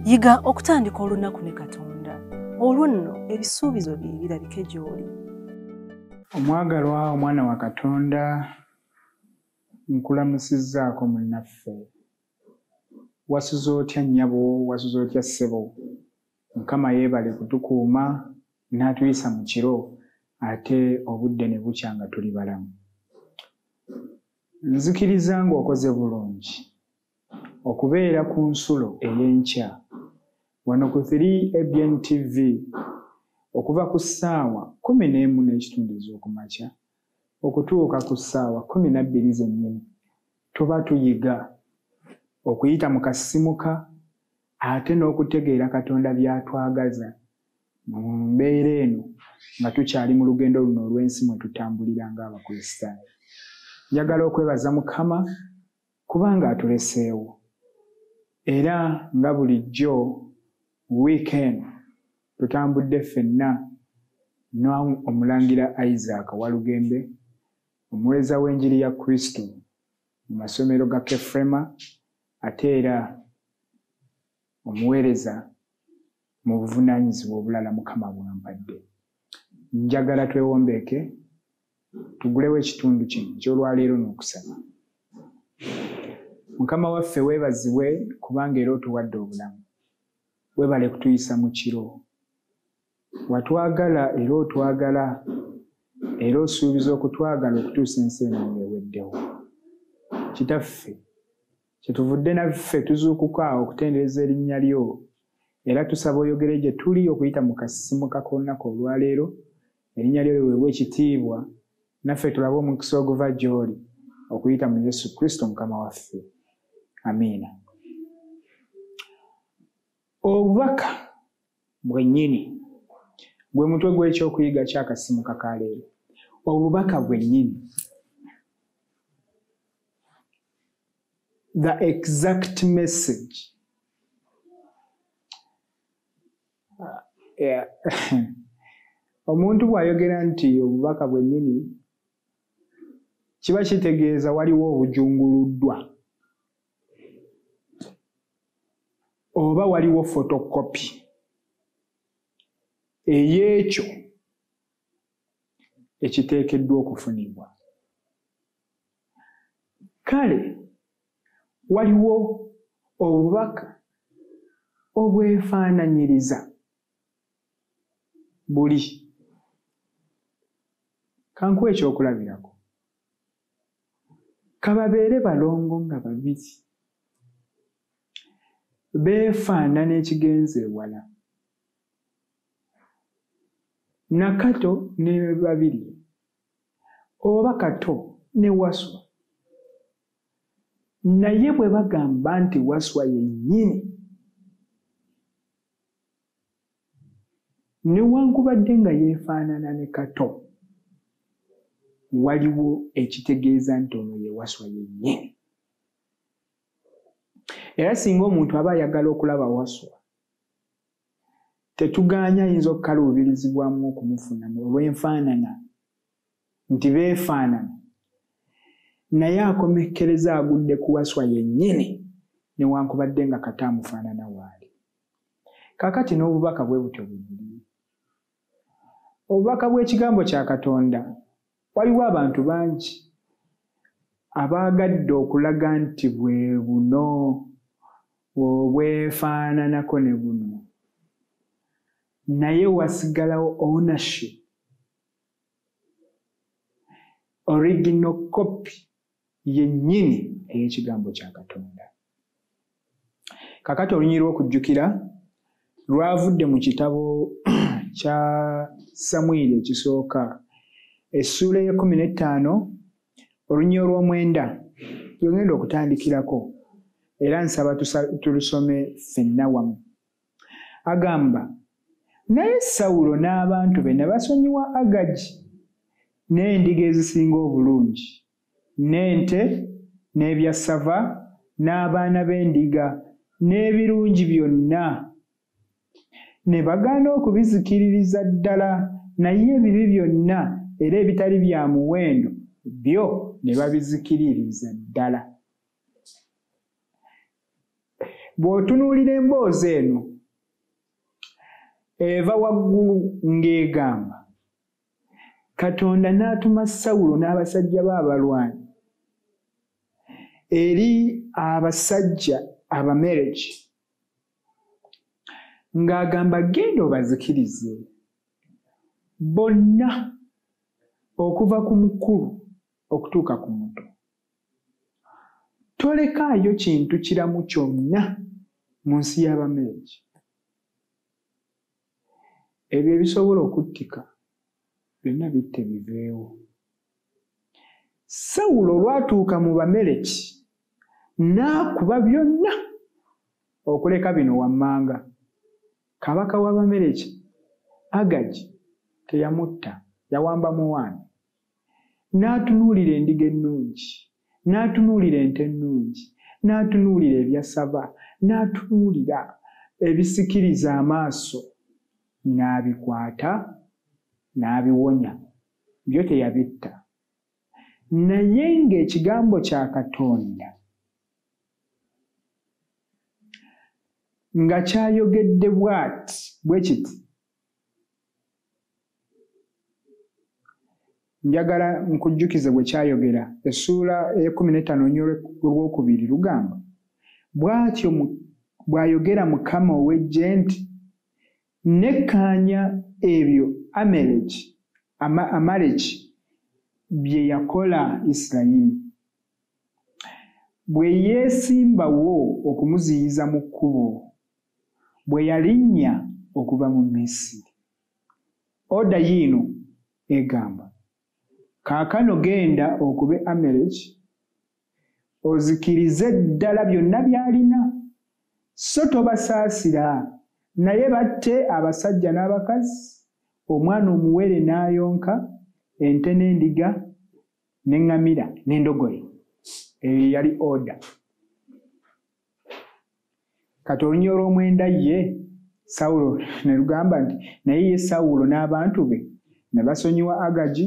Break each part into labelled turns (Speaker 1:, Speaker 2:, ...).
Speaker 1: Yiga okutandika olunaku ne Katonda. Olwo nno ebisuubizo bye birabike gy'oli.
Speaker 2: Omwagalwa omwana wa Katonda, nkulamusizzaako munnaffe. Wasuze otya nnyabo, wasuze otya ssebo. Mukama yeebale kutukuuma n'atuyisa mu kiro ate obudde ne bukya nga tuli balamu. Nzikiriza ng'okoze bulungi okubeera ku nsulo ey'enkya wano ku 3ABN TV okuva ku ssaawa 11:30 ez'okumakya okutuuka ku ssaawa 12 zennyini. Tuba tuyiga okuyita mu kasimuka ate n'okutegeera Katonda by'atwagaza mu mbeera eno nga tukyali mu lugendo luno olw'ensi mwe tutambulira ng'Abakristaayo. Njagala okwebaza Mukama kubanga atuleseewo era nga bulijjo weekend tutambudde ffenna n'omulangira Isaac Walugembe, omuweereza w'enjiri ya Kristo mu masomero ga Kefrema ate era omuweereza mu buvunaanyizibwa obulala Mukama bw'ampadde. Njagala twewombeeke tugulewo ekitundu kino eky'olwaleero n'okusaba. Mukama waffe weebazibwe kubanga era otuwadde obulamu. Weebale kutuyisa mu kiro. Watwagala era otwagala era osuubiza okutwagala okutuusa ensi eno ng'eweddewo. Kitaffe, kyetuvudde naffe tuzuukuka okutendereza erinnya lyo era tusaba oyogere gye tuli okuyita mu kasimuka k'olunaku olwaleero, erinnya lyo liweebwe ekitiibwa, naffe tulabe omukisa oguva gy'oli okuyita mu Yesu Kristo Mukama waffe. Amiina. Obubaka bwennyini gwe mutwe gw'ekyokuyiga ky'akasimuka ka leero. Obubaka bwennyini. The exact message. Omuntu bw'ayogera nti obubaka bwennyini kiba kitegeeza waliwo obujunguluddwa oba waliwo fotokopi ey'ekyo ekiteekeddwa okufunibwa. Kale waliwo obubaka obwefaananyiriza buli. Kankuwa ekyokulabirako. Kababeere balongo nga babiri. Beefaanana ekigenze ewala. Nakato ne babiri. Oba Kato ne Waswa. Naye bwe bagamba nti Waswa yennyini, newankubadde nga yeefaanana ne Kato, waliwo ekitegeeza nti ono ye Waswa yennyini. Era singa omuntu aba ayagala okulaba Waswa, tetugaanya ayinza okukaluubirizibwamu okumufuna olw'enfaanana nti beefaanana, naye akomekkereza agudde ku Waswa yennyini newankubadde nga Kato amufaanana waali. Kaakati n'obubaka bwe butyo bubiri. Obubaka bw'ekigambo kya Katonda, waliwo abantu bangi abaagadde okulaga nti bwe buno obwefaananako ne buno, naye wasigalawo ownership, original copy yennyini ey'ekigambo kya Katonda. Kakati olunyi lw'okujjukira lwavudde mu kitabo kya Samwiri ekisooka essuula ya 15 olunyi olw'omwenda lwegenda okutandikirako era nsaba tulusome ffenna wamu. Agamba, naye Sawulo n'abantu be ne basonyiwa Agagi n'endiga ezisinga obulungi, n'ente, n'ebyassava, n'abaana b'endiga, n'ebirungi byonna. Ne bagaana okubizikiririza ddala, naye ebibi byonna era ebitali bya muwendo byo ne babizikiririza ddala. bw'otunuulira emboozi eno eva waggulu ng'egamba Katonda n'atuma Sawulo n'abasajja b'abalwanyi eri abasajja Abamaleki ng'agamba genda obazikirize bonna okuva ku mukulu okutuuka ku muto. Tolekaayo kintu kiramu kyonna mu nsi y'Abamaleki. Ebyo ebisobola okuttika byonna bitte biveewo. Sawulo olwatuuka mu Bamaleki n'akuba byonna okuleka bino wammanga. Kabaka w'Abamaleki Agagi teyamutta, yawambamu wani. N'atunuulira endiga ennungi, n'atunuulira ente ennungi, n'atunuulira ebyasava, n'atunuulira ebisikiriza amaaso, n'abikwata n'abiwonya. Byo teyabitta. Naye ng'ekigambo kya Katonda nga kyayogedde bwe kiti, njagala nkujjukize bwe kyayogera essuula e15 olwokubiri lugamba, bw'atyo bw'ayogera Mukama ow'eggye nti, nekkaanya ebyo Amaleki bye yakola Isirayiri, bwe yeesimbawo okumuziyiza mu kkubo, bwe yalinnya okuva mu Misiri. Oda yiino egamba, kaakano genda okube Amaleki, ozikirize ddala byonna by'alina, so tobasaasira, naye batte abasajja n'abakazi, omwana omuwere n'ayonka, ente n'endiga, n'eŋŋamira n'endogoyi. Eyo yali oda. Kati olunya olw'omwenda ye Sawulo ne lugamba nti naye ye Sawulo n'abantu be ne basonyiwa Agagi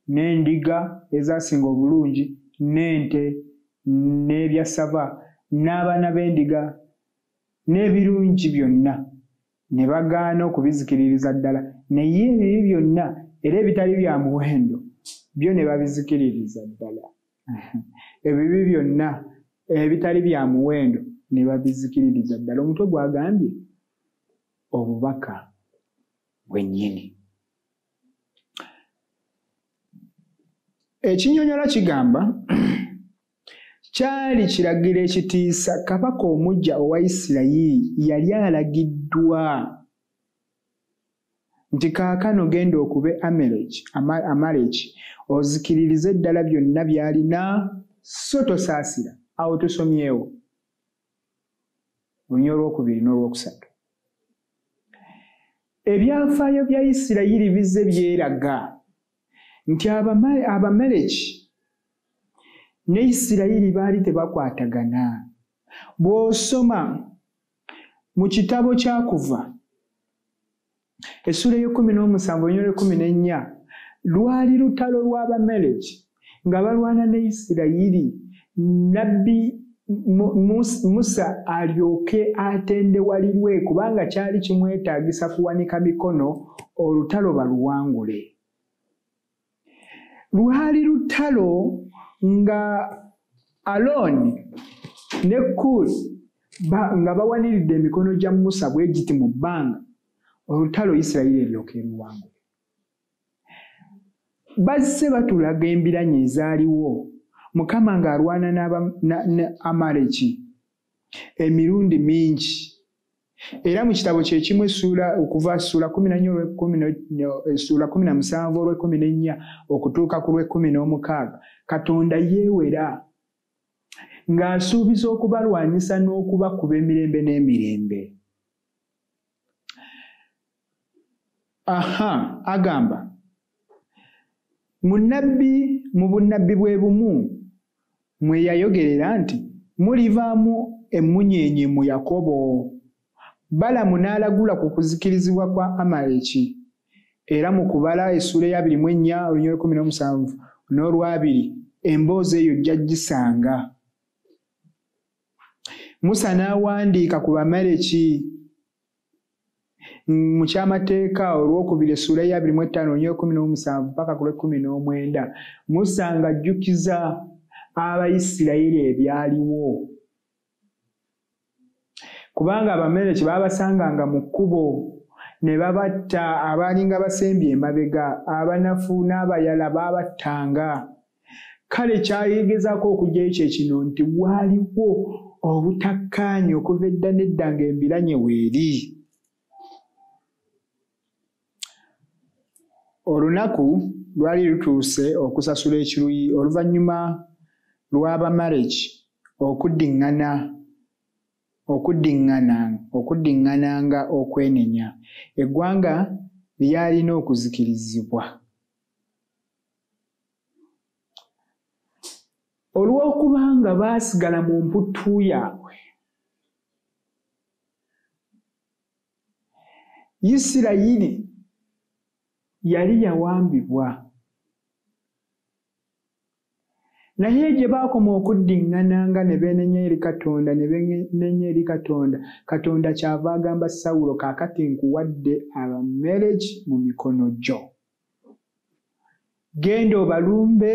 Speaker 2: n'endiga ezasinga obulungi n'ente n'ebyasava n'abaana b'endiga n'ebirungi byonna, ne bagaana okubizikiririza ddala. Naye ebibi byonna era ebitali bya muwendo byo ne babizikiririza ddala. Ebibi byonna ebitali bya muwendo ne babizikiririza ddala. Omutwe gwagambye obubaka bwennyini. Ekinyonyola kigamba kyali kiragiro ekitiisa kabaka omuggya owa Isirayiri yali alagiddwa nti kaakano genda okube Amaleki, ozikiririze ddala byonna by'alina, so tosaasira. Awo tusomyewo olunya olwokubiri n'olwokusatu. Ebyafaayo bya Isirayiri bizze byeraga nti Abamaleki ne Isirayiri baali tebakwatagana. Bw'osoma mu kitabo kya Kuva essuula y'e17 olunya lw'14, lwali lutalo lw'Abamaleki nga balwana ne Isirayiri. Nabbi Musa alyoke atendewalirwe kubanga kyali kimwetaagisa kuwanika mikono olutalo baluwangule. Lwali lutalo nga Alooni ne Kuuli nga bawaniridde emikono gya Musa bwe giti mu bbanga, olutalo Isirayiri eryoke luwangule. Bazze batulaga embiranye ezaaliwo Mukama ng'alwana n'Amaleki emirundi mingi. Era mu kitabo kye kimu okuva ssuula 17 olw'14 okutuuka ku lw'16, Katonda yeewera ng'asuubiza okubalwanyisa n'okubakuba emirembe n'emirembe. Agamba mu bunnabbi bwe bumu mwe yayogerera nti mulivaamu emmunyeenye mu Yakobo. Balamu n'alagula ku kuzikirizibwa kwa Amaleki. Era mu kubala essuula ya 24 olunya 17 n'olwabiri emboozi eyo jja gisanga. Musa n'awandiika ku Bamaleki mu kyamateeka olwokubiri essula ya 25:17 mpaka ku 19. Musa ng'ajjukiza Abayisirayiri ebyaliwo. Kubanga Abamaleki baabasanganga mu kkubo ne babatta, abaalinga basembye emabega, abanafu n'abayala baabattanga. Kale kyayegezaako okugyayo kye kino nti waaliwo obutakkaanya okuva edda n'edda ng'embiranye weeri. Olunaku lwali lutuuse okusasula ekiruyi oluvannyuma lw'Abamaleki okuddiŋŋananga okwenenya. Eggwanga lyalina okuzikirizibwa. Olw'okubanga baasigala mu mputtu yaabwe, Isirayiri yali yawambibwa. Naye gye baakoma okuddiŋŋananga ne beenenya eri Katonda, Katonda kyava agamba Sawulo, kaakati nkuwadde Abamaleki mu mikono gyo. Genda obalumbe,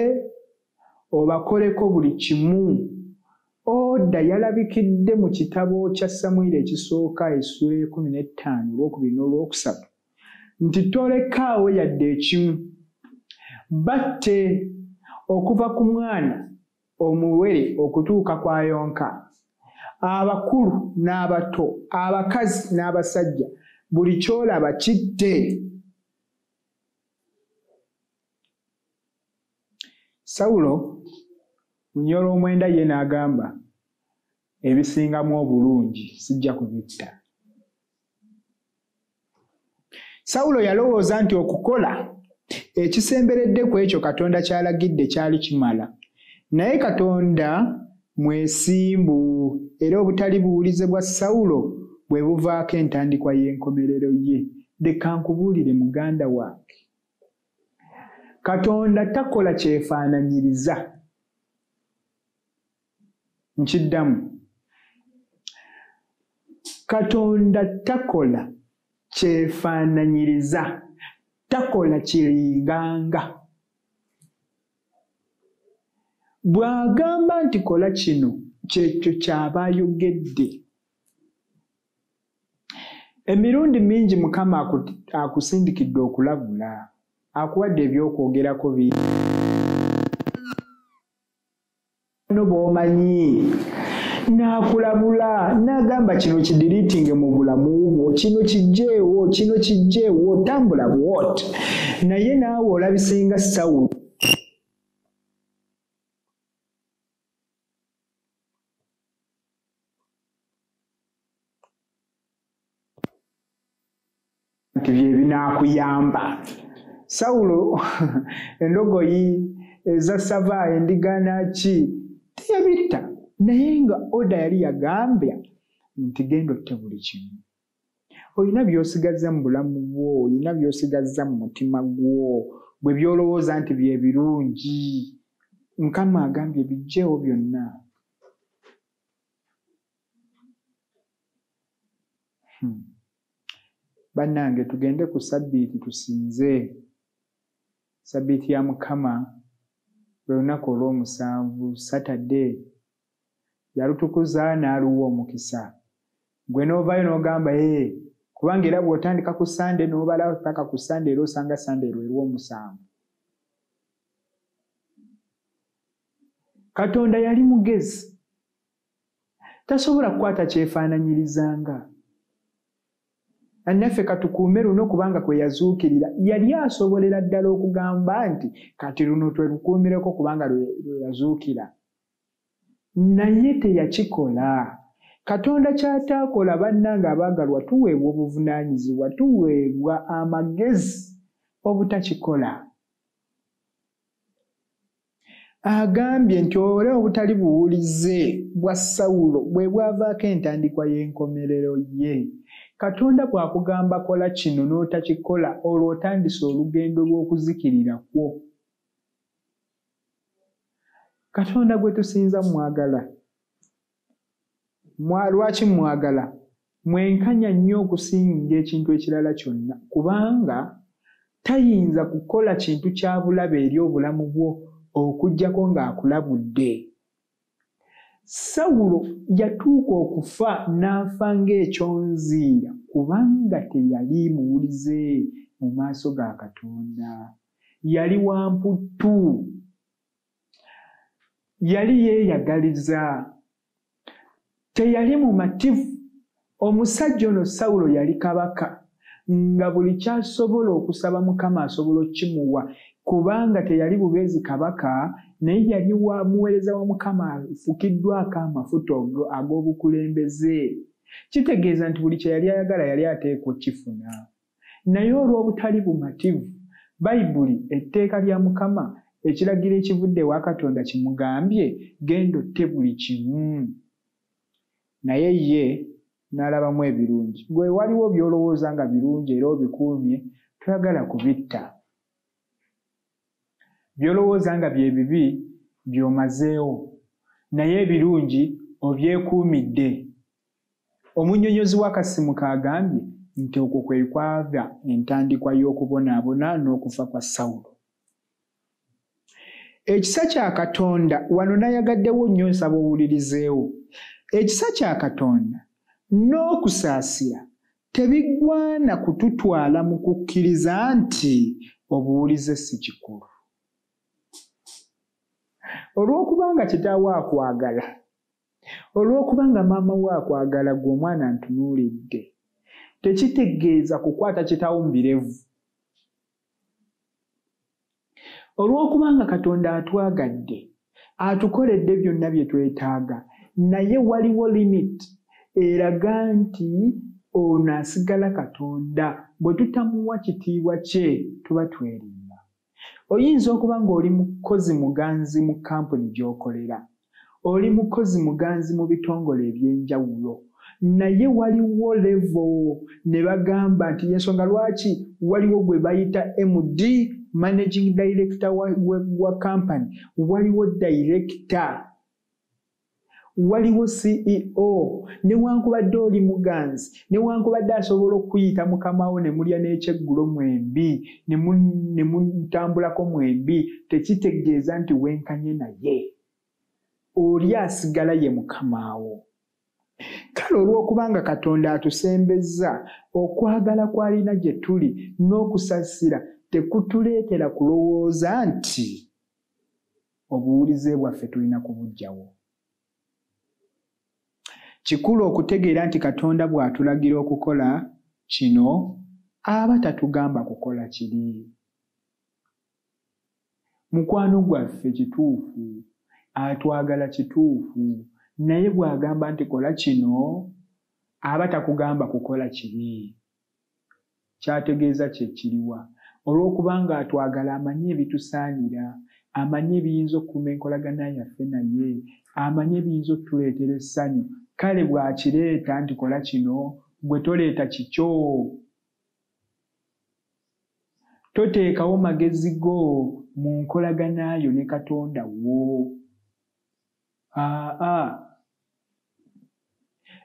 Speaker 2: obakoleko buli kimu. Oda yalabikidde mu kitabo kya Samwiri ekisooka essula 15 olwokubiri n'olwokusatu nti tolekaawo yadde ekimu. Batte okuva ku mwana omuwere okutuuka ku ayonka, abakulu n'abato, abakazi n'abasajja, buli kyolaba kitte. Sawulo Munyoro 9 ye n'agamba, ebisingamu obulungi sijja kubitta. Sawulo yalowooza nti okukola ekisemberedde ku ekyo Katonda kyalagidde kyali kimala. Naye Katonda mwesimbu, era obutali buwulize bwa Sawulo bwe buvaako entandikwa y'enkomerero ye. Leka nkubuulire muganda wange, Katonda takola kyefaananyiriza. Nkiddamu, Katonda takola kyefaananyiriza, takola kiringanga. Bw'agamba nti kola kino, kyekyo ky'aba ayogedde. Emirundi mingi Mukama akusindikidde okulabula, akuwadde ebyokwogerako bingi bw'omanyi, n'akulabula n'agamba kino kidiriitinge mu bulamu bwo, kino kijjeewo, tambula bwot. Naye naawe olabisenga Sawulo. Nti bye binaakuyamba. Sawulo endogoyi eza sava, endiga naki teyabitta, naye nga oda yali yagambya nti genda otte buli kimu. Olina by'osigazza mu bulamu bwo, olina by'osigazza mu mutima gwo, bwe by'olowooza nti bye birungi. Mukama agambye biggyeewo byonna. Bannange, tugende ku Sabbiiti tusinze. Sabbiiti ya Mukama lwe lunaku olw'omusanvu, Saturday. Yalutukuza n'aluwa omukisa. Gwe n'ovaayo n'ogamba kubanga era bw'otandika ku Sande n'obalawo paka ku Sande era osanga Sande lwe lw'omusanvu. Katonda yali mugezi, tasobola kukwata kyefaananyirizanga. Annaffe katukuume luno kubanga kwe yazuukirira. Yali asobolera ddala okugamba nti kati luno twelukuumireko kubanga lwe yazuukira. Naye teyakikola. Katonda ky'ataakola, bannange abaagalwa, tuweebwa obuvunaanyizibwa, tuweebwa amagezi obutakikola. Agambye nti olwo obutali buwulize bwa Sawulo bwe bwavaako entandikwa y'enkomerero ye. Katonda bw'akugamba kola kino n'otakikola, olwo otandise olugendo lw'okuzikirira kwo. Katonda gwe tusinza mwagala. lwaki mwagala mwenkanya nnyo okusinga ekintu ekirala kyonna, kubanga tayinza kukola kintu kya bulabe eri obulamu bwo okuggyako ng'akulabudde. Sawulo yatuuka okufa n'afa ng'ekyonziira kubanga teyali muwulize mu maaso ga Katonda. Yali wamputtu, yali yeeyagaliza, teyali mumativu. Omusajja ono Sawulo yali kabaka nga buli kyasobola okusaba Mukama asobola okkimuwa, kubanga teyali bubeezi kabaka, naye yali wa muweereza wa Mukama afukiddwako amafuta ag'obukulembeze. Kitegeeza nti buli kye yali ayagala yali ateekwa okkifuna. Naye olw'obutali bumativu, Bayibuli etteeka lya Mukama ekiragiro ekivudde ewa Katonda kimugambye genda otte buli kimu. Naye ye n'alabamu ebirungi. Gwe waliwo by'olowooza nga birungi era obikuumye, toyagala kubitta. By'olowooza nga bye bibi by'omazeewo, naye ebirungi obyekuumidde. Omunnyonnyozi w'akasimu kagambye nti okwo kwe kwava entandikwa y'okubonaabona n'okufa kwa Sawulo. Ekisa kya Katonda, wano nayagaddewo nnyo nsaba owulirizeewo. Ekisa kya Katonda n'okusaasira tebiggwana kututwala mu kukkiriza nti obuwulize si kikulu. Olw'okubanga kitaawo akwagala, olw'okubanga maama we akwagala gwe omwana ntunuulidde, tekitegeeza kukwata kitaawo mu birevu. Olw'okubanga Katonda atwagadde, atukoledde byonna bye twetaaga, naye waliwo limit eraga nti ono asigala Katonda. Bwe tutamuwa kitiibwa kye tuba twerimba. Oyinza okuba ng'oli mukozi muganzi mu kampuni gy'okolera, oli mukozi muganzi mu bitongole eby'enjawulo, naye waliwo level ne bagamba nti y'ensonga lwaki waliwo gwe bayita MD, managing director wa company, waliwo director, waliwo CEO. Newankubadde oli muganzi, newankubadde asobola okuyita mukamawo ne mulya n'ekyeggulo mwembi ne mutambulako mwembi, tekitegeeza nti wenkanye naye. Oli asigala ye mukamawo. Kale olw'okubanga Katonda atusembezza, okwagala kw'alina gye tuli n'okusasira tekutuleetera kulowooza nti obuwulize bwaffe tulina kubuggyawo. Kikulu okutegeera nti Katonda bw'atulagira okukola kino, aba tatugamba kukola kiri. Mukwano gwaffe kituufu, atwagala kituufu, naye bw'agamba nti kola kino, aba takugamba kukola kiri. Kyategeeza kye kiriwa. Olw'okubanga atwagala amanyi ebitusaanira, amanyi ebiyinza okukuuma enkolagana yaffe naye, amanyi ebiyinza okutuleetera essanyu. Kale bw'akireeta nti kola kino, gwe toleeta kikyo. Toteekawo magezi go mu nkolagana yo ne Katonda wo.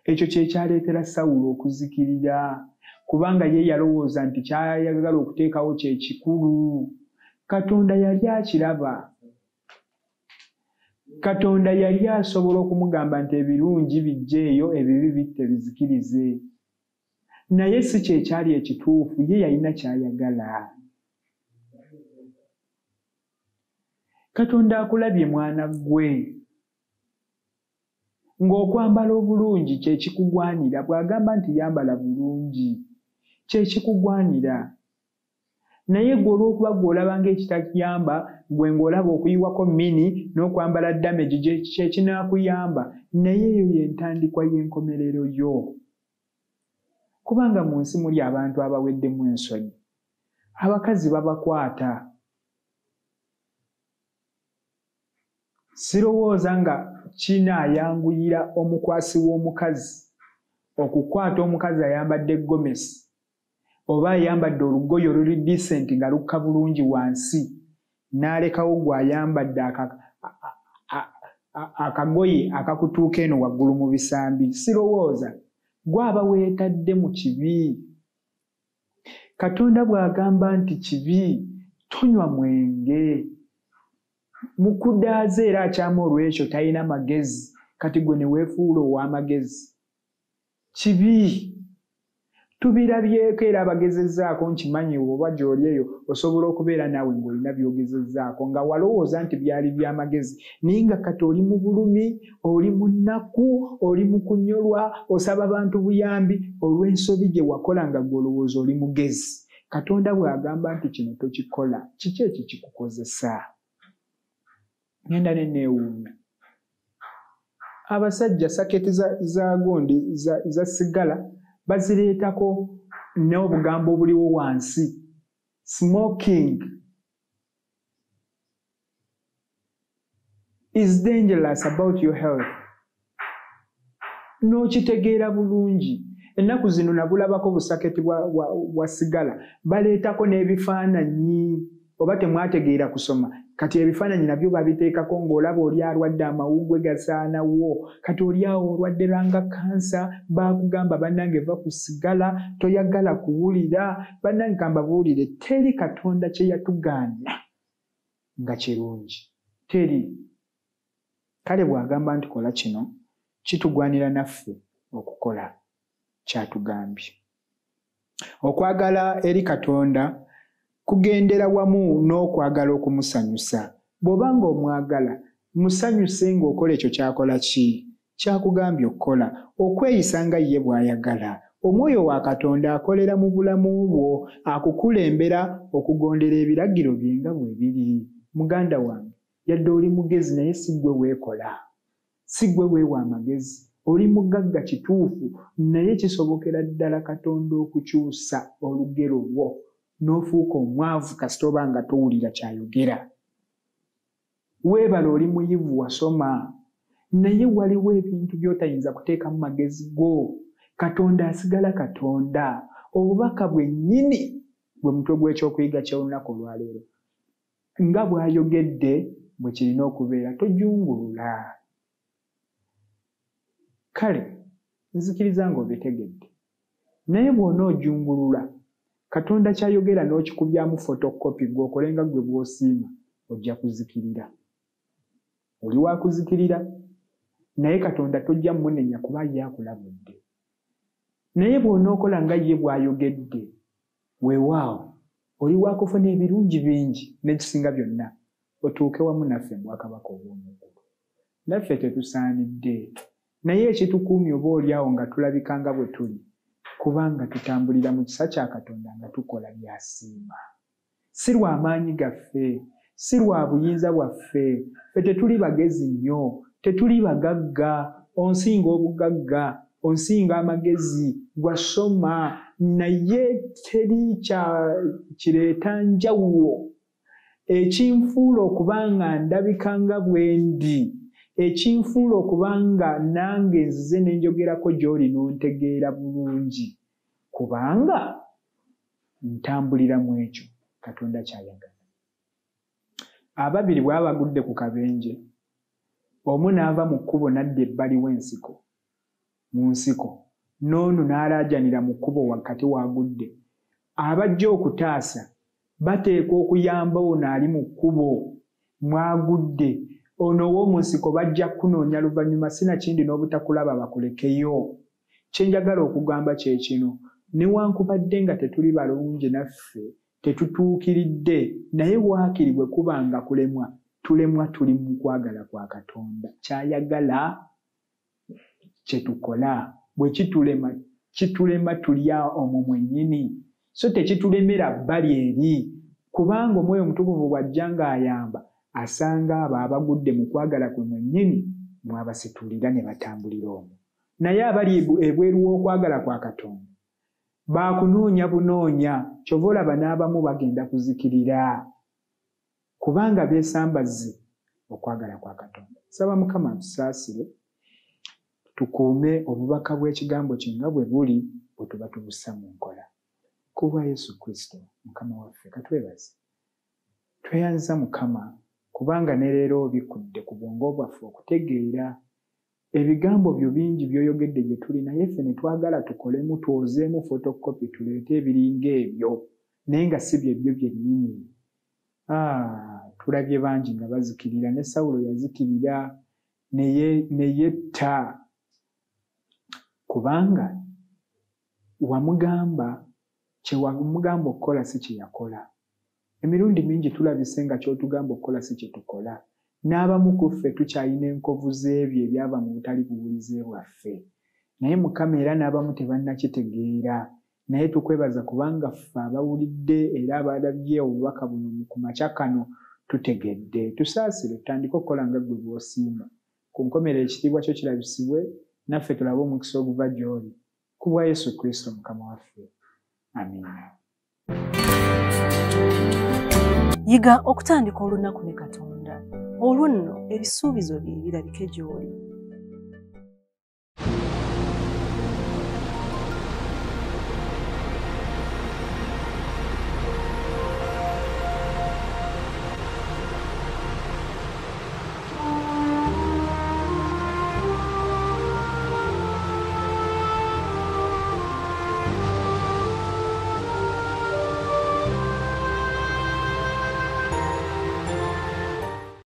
Speaker 2: Ekyo kye kyaleetera Sawulo okuzikirira, kubanga ye yalowooza nti kyayagala okuteekawo kye kikulu. Katonda yali akiraba. Katonda yali asobola okumugamba nti ebirungi bijjeeyo, ebibi bitte bizikirize. Naye si kye kyali ekituufu, ye yalina kyayagala. Katonda akulabye mwana gwe ng'okwambala obulungi kye kikugwanira. Bw'agamba nti yambala bulungi, kye kikugwanira. Naye gwe olw'okuba gw'olaba ng'ekitakuyamba, gwe ng'olaba okuyiwako mini n'okwambala damage kye kinaakuyamba, naye eyo y'entandikwa y'enkomerero yo. Kubanga mu nsi muli abantu abaweddemu ensonyi, abakazi babakwata. Sirowooza nga kinaayanguyira omukwasi w'omukazi okukwata omukazi ayambadde gomesi oba ayambadde olugoye oluli decent nga lukka bulungi wansi, n'alekawo gw'ayambadde akagoye akakutuuka eno waggulu mu bisambi sirowooza gwaba weetadde mu kibi. Katonda bw'agamba nti kibi tonywa mwenge. Mukudaaza era akyamu olw'ekyo talina magezi kati gwe ne weefuula ow'amagezi. Kibi tubirabyeko era abagezezzaako nkimanyi oba gy'oli eyo osobola okubeera naawe ng'olina by'ogezezzaako nga walowooza nti byali by'amagezi naye nga kati oli mu bulumi, oli mu nnaku, oli mu kunyolwa, osaba abantu buyambi olw'ensobi gye wakola nga gw'olowooza oli mugezi. Katonda bw'agamba nti kino tokikola, kiki ekikukozesa? Ngenda ne neewuunya. Abasajja saketi za gundi za sigala bazireetako n'obugambo obuliwo wansi. Smoking is dangerous about your health. N'okitegeera bulungi. Ennaku zino nabulabako busaketi bwa sigala baleetako n'ebifaananyi oba temwategeera kusoma. Kati ebifaananyi nabyo babiteekako ng'olaba oli alwadde amawuggwe gasaanawo, kati oli awo olwadde lwanga kansa, baakugamba bannange va ku sigala, toyagala kuwulira. Bannange kambabuulire, teri Katonda kye yatugaana nga kirungi, teri. Kale bw'agamba nti kola kino, kitugwanira naffe okukola kyatugambye. Okwagala eri Katonda kugendera wamu n'okwagala okumusanyusa. Bw'oba ng'omwagala musanyuse ng'okola ekyo kyakola ki? Kyakugambye okukola. Okweyisa nga ye bw'ayagala. Omwoyo wa Katonda akolera mu bulamu bwo, akukulembera okugondera ebiragiro bye nga bwe biri. Muganda wange, yadde oli mugezi naye si ggwe weekola, si ggwe weewa amagezi. Oli mugagga kituufu naye kisobokera ddala Katonda okukyusa olugero lwo n'ofuuka omwavu kasita oba nga towulira kyayogera. Weebala oli muyivu wasoma naye waliwo ebintu by'otayinza kuteekamu magezi go. Katonda asigala Katonda. Obubaka bwennyini bwe mutwe gw'ekyokuyiga ky'olunaku olwaleero. Nga bw'ayogedde bwe kirina okubeera, tojungulula. Kale nzikiriza ng'obitegedde naye bw'onoojungulula Katonda kyayogera n'okikubyamu fotokopi gw'okole nga gwe bw'osiima, ojja kuzikirira. Oli wa kuzikirira naye Katonda tojja munenya kuba ye akulabudde. Naye bw'onookola nga ye bw'ayogedde, weewaawo oli wa kufuna ebirungi bingi n'ekisinga byonna otuuke wamu naffe mu bwakabaka obw'omuggulu. Naffe tetusaanidde naye ekitukuumye oba oliawo nga tulabika nga bwe tuli kubanga tutambulira mu kisa kya Katonda nga tukola by'asiima. Si lwa maanyi gaffe, si lwa buyinza bwaffe. Ffe tetuli bagezi nnyo, tetuli bagagga. Onsinga obugagga, onsinga amagezi, gwasoma naye teri kireeta njawulo ekinfuula okuba nga ndabika nga bwe ndi, ekinfuula okuba nga nange nzize ne njogerako gy'oli n'ontegeera bulungi kubanga ntambulira mu ekyo Katonda ky'ayagala. Ababiri bw'aba bagudde ku kabenje, omu n'ava mu kkubo n'adda ebbali w'ensiko, mu nsiko, n'ono n'alaajanira mu kkubo wakati wagudde. Abajja okutaasa bateekwa okuyamba ono ali mu kkubo mwagudde. Ono ow'omu nsiko bajja kunoonya luvannyuma sinakindi n'obutakulaba bakulekeyo. Kye njagala okugamba kye kino, newankubadde nga tetuli balungi naffe tetutuukiridde, naye waakiri bwe kuba nga tulemwa tuli mu kwagala kwa Katonda. Kyayagala kye tukola. Bwe kitulema tulya omwo mwennyini, so tekitulemera bbali eri, kubanga Omwoyo Omutukuvu bw'ajja ng'ayamba asanga abo abagudde mu kwagala kwe mwennyini mwabasitulira ne batambulira omwo. Naye abali ebweru w'okwagala kwa Katonda baakunoonya bunoonya, kyova olaba n'abamu bagenda kuzikirira kubanga beesambazze okwagala kwa Katonda. Saba Mukama atusaasire, tukuume obubaka bw'ekigambo kye nga bwe buli bwe tuba tubussa mu nkola. Ku bwa Yesu Kristo Mukama waffe, katwebaze. Tweyanza Mukama kubanga ne leero bikudde ku bwongo bwaffe okutegeera ebigambo byo bingi byoyogedde gye tuli naye ffe ne twagala tukolemu twozeemu fotokopi tuleete ebiringa ebyo naye nga si byebyo byennyini. Tulabye bangi nga bazikirira, ne Sawulo yazikirira ne yetta kubanga kye wamugamba okukola si kye yakola. Emirundi mingi tulabise nga ky'otugamba okukola si kye tukola. N'abamu ku ffe tukyalina enkovu z'ebyo ebyava mu butali buwulize bwaffe. Naye Mukama era n'abamu tebannakitegeera. Naye tukwebaza kubanga ffe abawulidde era abalabye obubaka buno ku makya kano tutegedde. Tusaasire tutandike okukola nga ggwe bw'osiima. Ku nkomerero ekitiibwa kyo kirabisibwe, naffe tulabe omukisa oguva gy'oli. Ku bwa Yesu Kristo Mukama waffe. Amiina.
Speaker 1: Yiga okutandika olunaku ne Katonda. Olwo nno ebisuubizo bye birabike gy'oli.